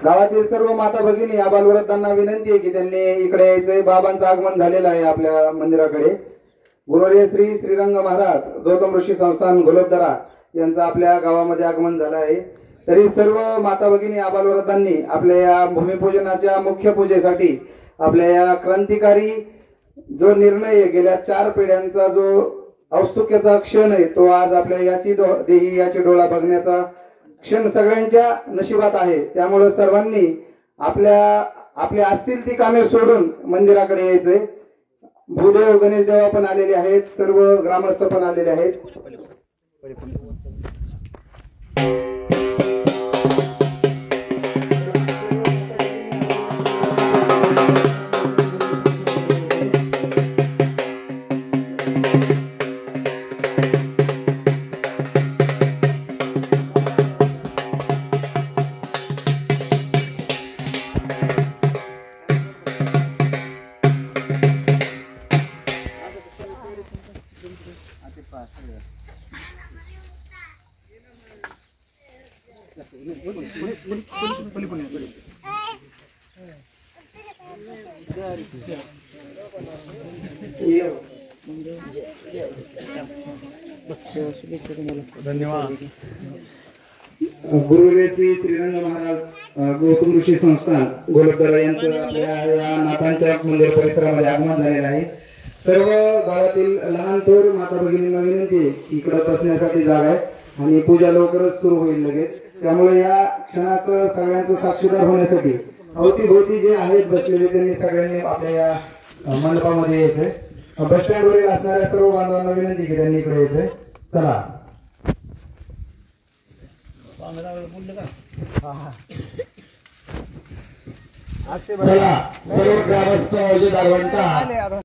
गावातील सर्व माता भगिनी आबालवृद्धांना विनंती आहे की त्यांनी इकडे यायचंय। बाबांचं आगमन झालेलं आहे आपल्या मंदिराकडे। गुरुवर्य श्री श्रीरंग महाराज गौतम ऋषी संस्थान गोलबदरा यांचं आपल्या गावामध्ये आगमन झालं आहे। तरी सर्व माता भगिनी आबालवृद्धांनी आपल्या या भूमिपूजनाच्या मुख्य पूजेसाठी आपल्या या क्रांतिकारी जो निर्णय गेल्या 4 पिढ्यांचा जो औत्सुक्याचा क्षण आहे तो आज आपल्या याची देही याची डोळा बघण्याचा क्षण सगळ्यांच्या नशिबात आहे। त्यामुळे सर्वांनी आपल्या असतील ती कामे सोडून मंदिराकडे यायचे। भूदेव गणेश देवा पण आलेले आहेत, सर्व ग्रामस्थ पण आलेले आहेत। धन्यवाद। गुरुवर्य श्री श्रीरंग महाराज गौतम ऋषी संस्थान गोलबदरा यांचं आपल्या या नाथांच्या मंदिर परिसरामध्ये आगमन झालेलं आहे। सर्व गावातील लहान थोर माता भगिनींना विनंती आहे की इकडे बसण्यासाठी जागा आहे आणि पूजा लवकरच सुरू होईल लगेच। त्यामुळे या क्षणाचं सगळ्यांचं साक्षीदार होण्यासाठी अवतीभोवती जे आहेत बसलेले त्यांनी सगळ्यांनी आपल्या या मंडपामध्ये यायचंय। बस स्टँडवरील असणाऱ्या सर्व बांधवांना विनंती की त्यांनी इकडे यायचंय। चला चला सर्व ग्रामस्थ दारवंटा